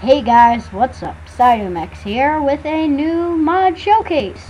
Hey guys, what's up? Cytomex here with a new mod showcase.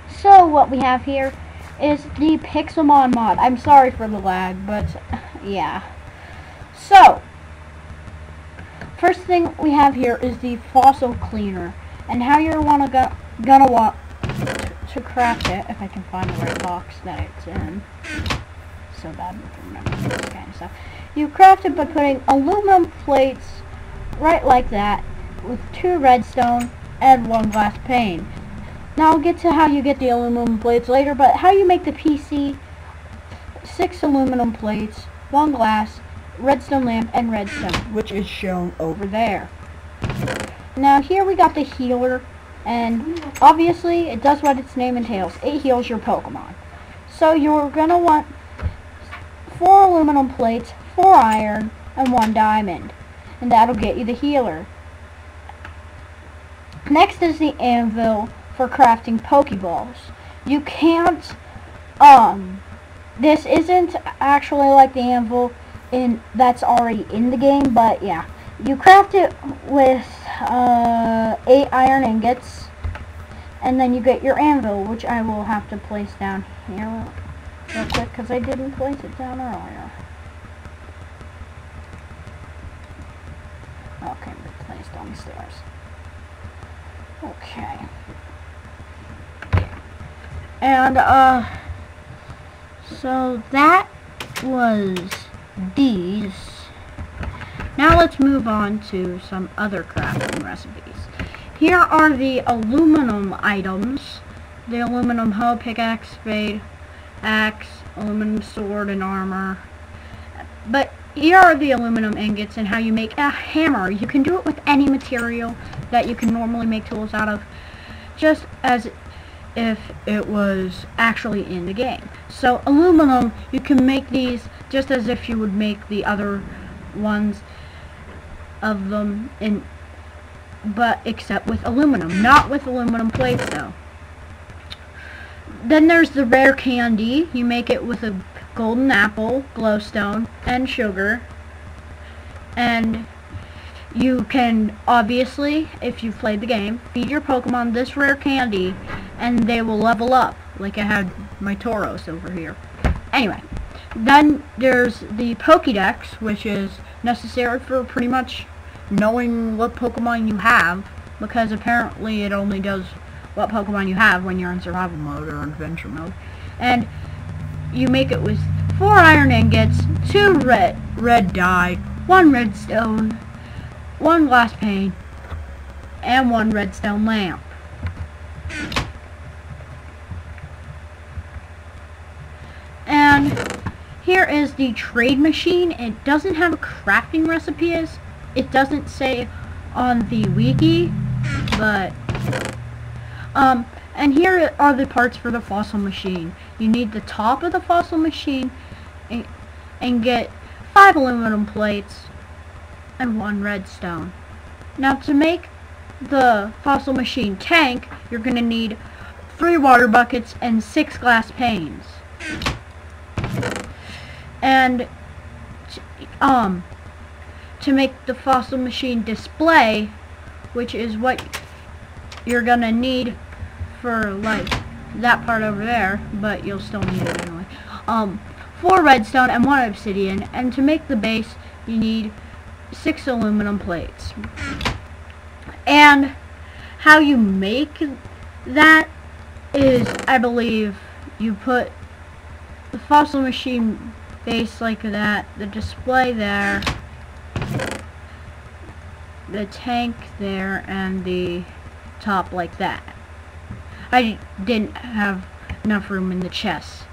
So what we have here is the PIXELMON mod. I'm sorry for the lag, but yeah. So, first thing we have here is the fossil cleaner, and how you're gonna want to craft it, if I can find the right box that it's in. So bad to remember this kind of stuff. You craft it by putting aluminum plates right like that, with 2 redstone and 1 glass pane. Now I'll get to how you get the aluminum plates later, but how you make the PC: 6 aluminum plates, 1 glass, redstone lamp, and redstone, which is shown over there. Now here we got the healer, and obviously it does what its name entails. It heals your Pokemon. So you're gonna want 4 aluminum plates, 4 iron, and 1 diamond. And that'll get you the healer. Next is the anvil for crafting Pokeballs. You can't, this isn't actually like the anvil that's already in the game, but yeah. You craft it with 8 iron ingots, and then you get your anvil, which I will have to place down here real quick, because I didn't place it down earlier. Okay, placed downstairs. Okay. And, so that was these. Now let's move on to some other crafting recipes. Here are the aluminum items. The aluminum hoe, pickaxe, spade, axe, aluminum sword, and armor. But here are the aluminum ingots and how you make a hammer. You can do it with any material that you can normally make tools out of, just as if it was actually in the game. So aluminum, you can make these just as if you would make the other ones of them, but except with aluminum, not with aluminum plates though. Then there's the rare candy. You make it with a golden apple, glowstone, and sugar. And you can, obviously, if you've played the game, feed your Pokemon this rare candy and they will level up, like I had my Tauros over here. Anyway, then there's the Pokédex, which is necessary for pretty much knowing what Pokemon you have, because apparently it only does what Pokemon you have when you're in survival mode or adventure mode. And you make it with 4 iron ingots, 2 red dye, 1 redstone, 1 glass pane, and 1 redstone lamp. And here is the trade machine. It doesn't have a crafting recipe. It doesn't say on the wiki, but and here are the parts for the fossil machine. You need the top of the fossil machine and get 5 aluminum plates and 1 redstone. Now to make the fossil machine tank, you're going to need 3 water buckets and 6 glass panes. And to make the fossil machine display, which is what you're going to need for like that part over there, but you'll still need it anyway. 4 redstone and 1 obsidian, and to make the base you need 6 aluminum plates. And how you make that is, I believe, you put the fossil machine base like that, the display there, the tank there, and the top like that. I didn't have enough room in the chest.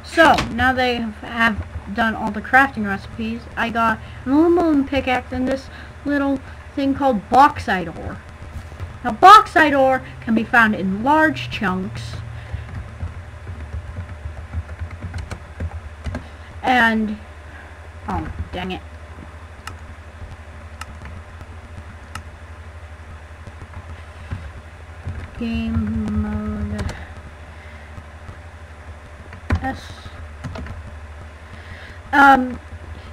So, now they have done all the crafting recipes, I got an aluminum pickaxe and this little thing called bauxite ore. Now, bauxite ore can be found in large chunks, and, oh, dang it. Game mode S.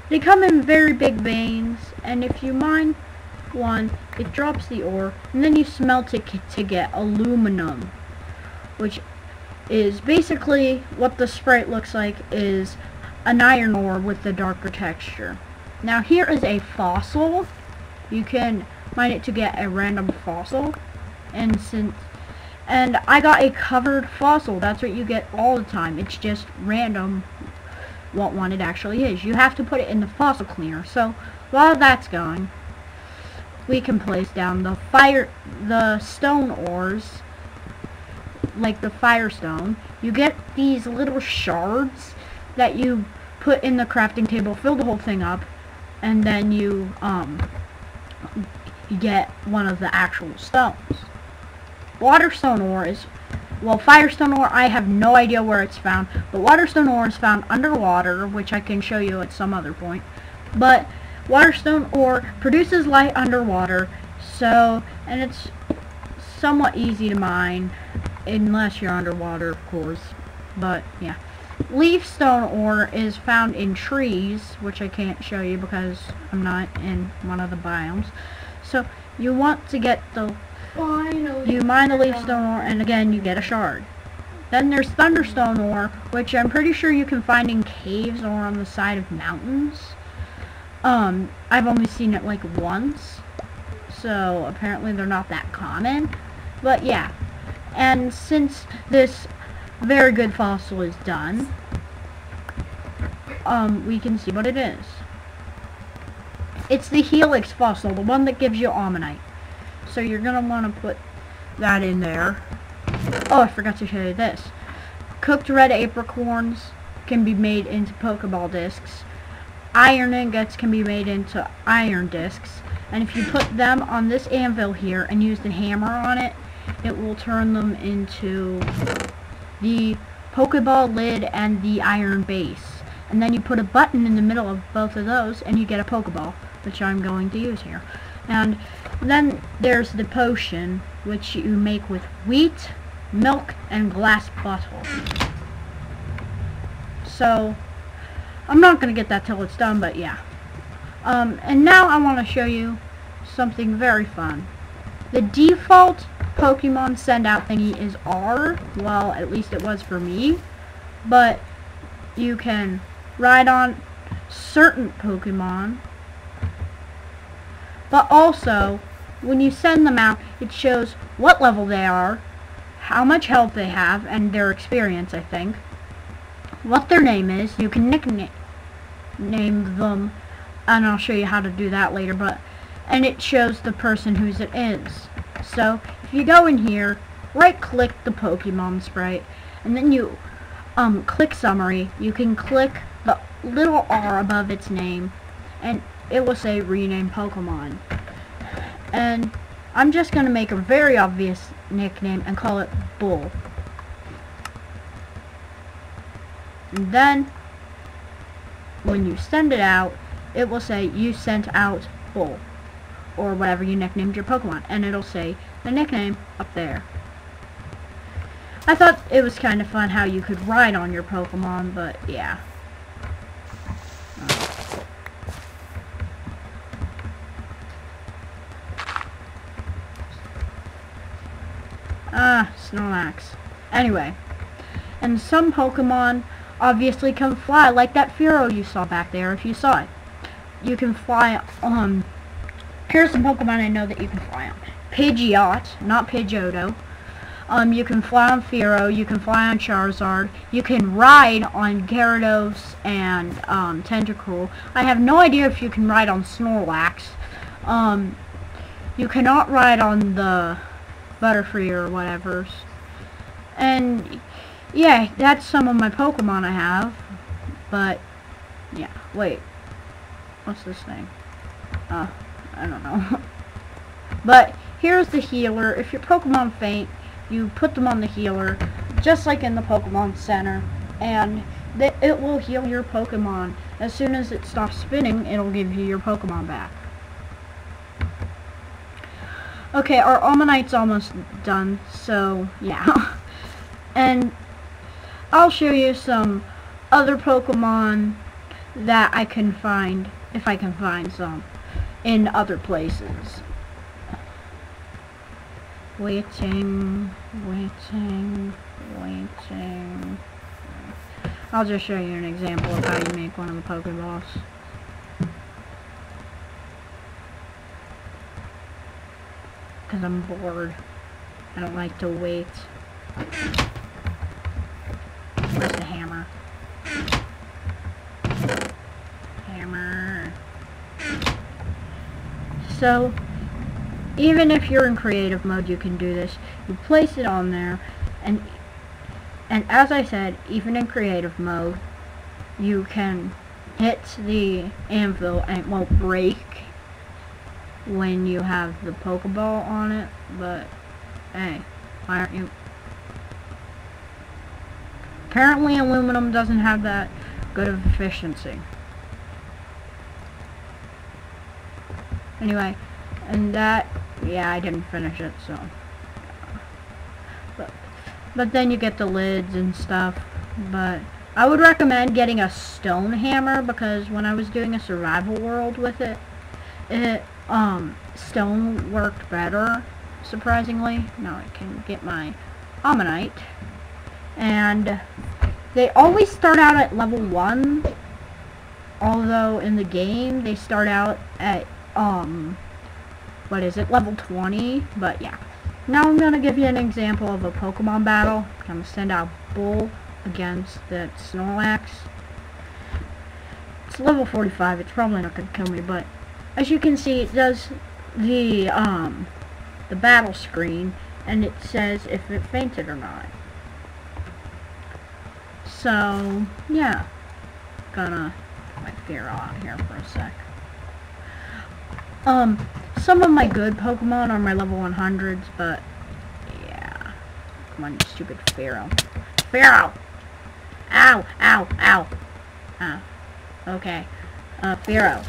They come in very big veins, and if you mine one, it drops the ore, and then you smelt it to get aluminum, which is basically what the sprite looks like, is an iron ore with the darker texture. Now here is a fossil. You can mine it to get a random fossil, and I got a covered fossil. That's what you get all the time. It's just random what one it actually is. You have to put it in the fossil cleaner. So while that's going, we can place down the stone ores, like the firestone. You get these little shards that you put in the crafting table, fill the whole thing up, and then you get one of the actual stones. Waterstone ore is, well, firestone ore, I have no idea where it's found, but waterstone ore is found underwater, which I can show you at some other point. But waterstone ore produces light underwater, so, and it's somewhat easy to mine, unless you're underwater, of course. But yeah, leafstone ore is found in trees, which I can't show you because I'm not in one of the biomes. So you want to get you mine the leafstone ore, and again you get a shard. Then there's thunderstone ore, which I'm pretty sure you can find in caves or on the side of mountains. I've only seen it like once, so apparently they're not that common. But yeah, and since this very good fossil is done, we can see what it is. It's the helix fossil, the one that gives you almonite. So you're gonna want to put that in there. Oh, I forgot to show you this. Cooked red apricorns can be made into Pokeball discs. Iron ingots can be made into iron discs. And if you put them on this anvil here and use the hammer on it, it will turn them into the Pokeball lid and the iron base. And then you put a button in the middle of both of those and you get a Pokeball, which I'm going to use here. And then there's the potion, which you make with wheat, milk, and glass bottles. So I'm not going to get that till it's done, but yeah. And now I want to show you something very fun. The default Pokemon send out thingy is R. Well, at least it was for me. But you can ride on certain Pokemon. But also, when you send them out, it shows what level they are, how much health they have, and their experience, I think. What their name is. You can nickname them, and I'll show you how to do that later, and it shows the person whose it is. So, if you go in here, right-click the Pokemon sprite, and then you click Summary. You can click the little R above its name, and it will say Rename Pokemon. And I'm just going to make a very obvious nickname and call it Bull. And then, when you send it out, it will say you sent out Bull, or whatever you nicknamed your Pokemon, and it'll say the nickname up there. I thought it was kind of fun how you could ride on your Pokemon, but yeah. Snorlax. Anyway, and some Pokemon obviously can fly, like that Fearow you saw back there, if you saw it. You can fly on... Here's some Pokemon I know that you can fly on. Pidgeot, not Pidgeotto. You can fly on Fearow, you can fly on Charizard, you can ride on Gyarados and Tentacruel. I have no idea if you can ride on Snorlax. You cannot ride on the Butterfree or whatever. And yeah, that's some of my Pokemon I have. But yeah, wait. What's this thing? I don't know. But here's the healer. If your Pokemon faint, you put them on the healer, just like in the Pokemon Center, and it will heal your Pokemon. As soon as it stops spinning, it'll give you your Pokemon back. Okay, our Almonite's almost done, so yeah. And I'll show you some other Pokemon that I can find, if I can find some, in other places. Waiting. I'll just show you an example of how you make one of the Pokeballs. Because I'm bored. I don't like to wait. Where's the hammer? Hammer. So, even if you're in creative mode, you can do this. You place it on there, and as I said, even in creative mode, you can hit the anvil and it won't break when you have the Pokeball on it, but hey, why aren't you? Apparently aluminum doesn't have that good of efficiency. Anyway, and that, yeah, I didn't finish it, so. But then you get the lids and stuff. But I would recommend getting a stone hammer, because when I was doing a survival world with it, stone worked better, surprisingly. Now I can get my Ammonite. And they always start out at level 1, although in the game they start out at what is it, level 20, but yeah. Now I'm going to give you an example of a Pokemon battle. I'm going to send out Bull against the Snorlax. It's level 45, it's probably not going to kill me, but as you can see, it does the battle screen, and it says if it fainted or not. So, yeah. Gonna put my fear out here for a sec. Some of my good Pokemon are my level 100s, but yeah. Come on, you stupid Pharaoh. Pharaoh! Ow! Ow! Ow! Oh. Okay. Pharaoh.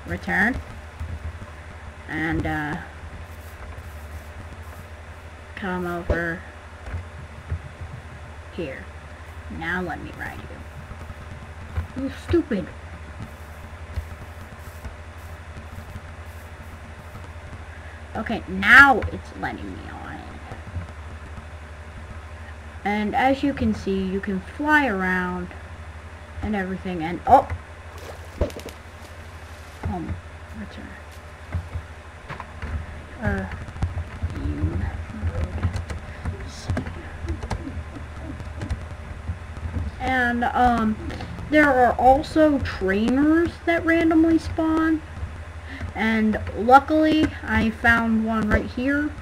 Return. And, come over here. Now let me ride you. You stupid. Okay, now it's letting me on. And as you can see, you can fly around and everything, and oh! Return. And, there are also trainers that randomly spawn. And luckily, I found one right here.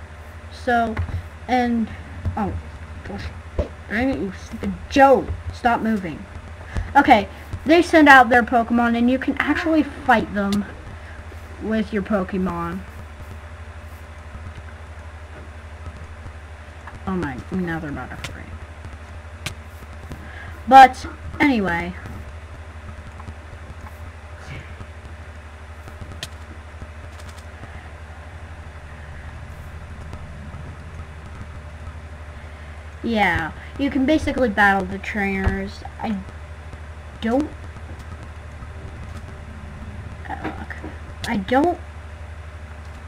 So, and, oh, dang it, you stupid Joe, stop moving. Okay, they send out their Pokemon, and you can actually fight them with your Pokemon. Oh my, now they're not afraid. But, anyway. Yeah, you can basically battle the trainers. I don't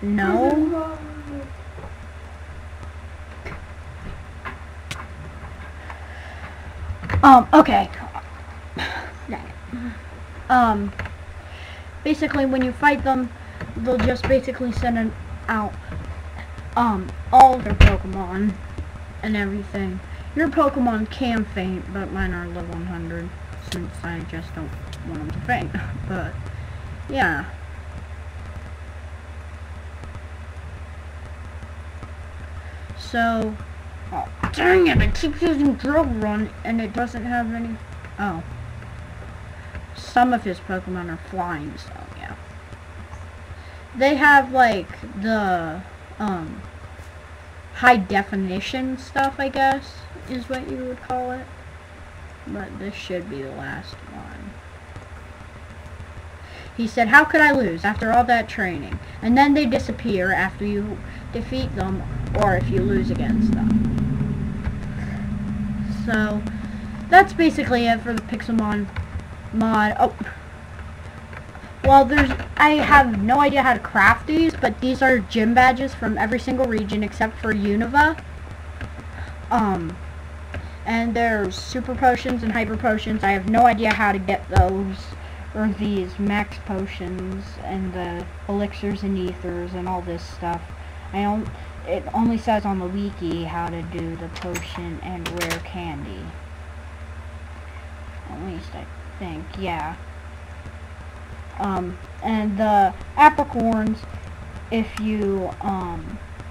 know. Okay. Basically when you fight them, they'll just basically send out all of their Pokemon and everything. Your Pokemon can faint, but mine are level 100, since I just don't want them to faint. But, yeah. So, oh, dang it, it keeps using Drill Run, and it doesn't have any, oh. Some of his Pokemon are flying, so, yeah. They have, like, the, high definition stuff, I guess, is what you would call it. But this should be the last one. He said, how could I lose after all that training? And then they disappear after you defeat them, or if you lose against them. So, that's basically it for the PIXELMON mod. Oh, Well, I have no idea how to craft these, but these are gym badges from every single region except for Unova. And there's super potions and hyper potions. I have no idea how to get those, or these max potions and the elixirs and ethers and all this stuff. It only says on the wiki how to do the potion and rare candy. At least I think, yeah. And the apricorns, if you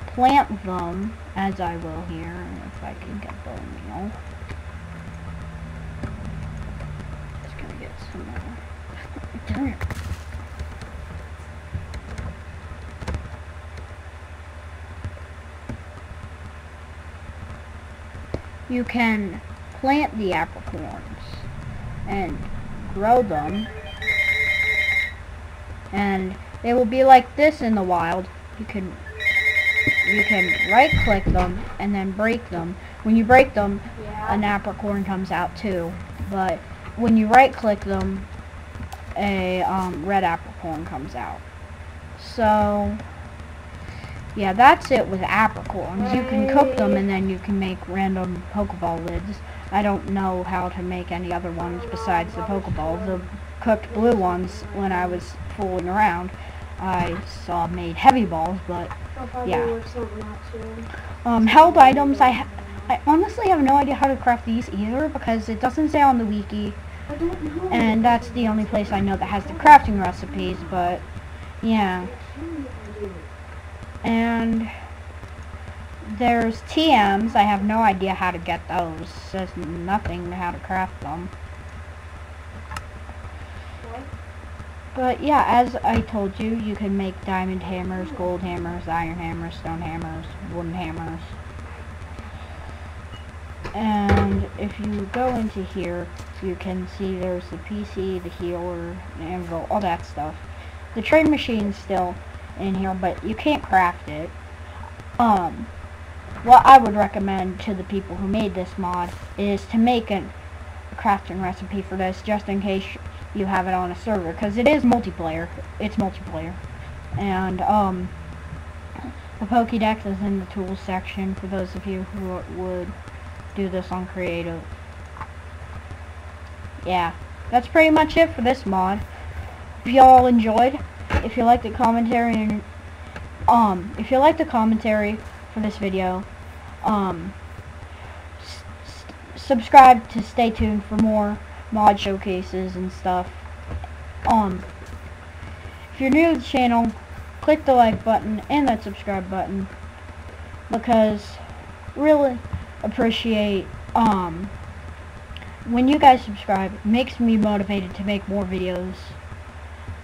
plant them, as I will here, if I can get bone meal. Just gonna get some more. You can plant the apricorns and grow them, and they will be like this in the wild. You can right click them and then break them. When you break them, an apricorn comes out too, but when you right click them, a red apricorn comes out. So yeah, that's it with apricorns. You can cook them and then you can make random Pokeball lids. I don't know how to make any other ones besides the Pokeball. The cooked blue ones, when I was fooling around, I saw made heavy balls, but yeah. Held items, I honestly have no idea how to craft these either, because it doesn't say on the wiki, and that's the only place I know that has the crafting recipes, but yeah. And there's TMs. I have no idea how to get those. Says nothing how to craft them. But yeah, as I told you, you can make diamond hammers, gold hammers, iron hammers, stone hammers, wooden hammers. And if you go into here, you can see there's the PC, the healer, the anvil, all that stuff. The trade machine's still in here, but you can't craft it. What I would recommend to the people who made this mod is to make a crafting recipe for this, just in case you have it on a server, because it is multiplayer. It's multiplayer. And the Pokédex is in the tools section for those of you who would do this on creative. Yeah, that's pretty much it for this mod. If y'all enjoyed, if you like the commentary and if you like the commentary for this video, subscribe to stay tuned for more mod showcases and stuff. If you're new to the channel, click the like button and that subscribe button, because really appreciate when you guys subscribe. It makes me motivated to make more videos.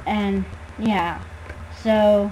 And yeah, so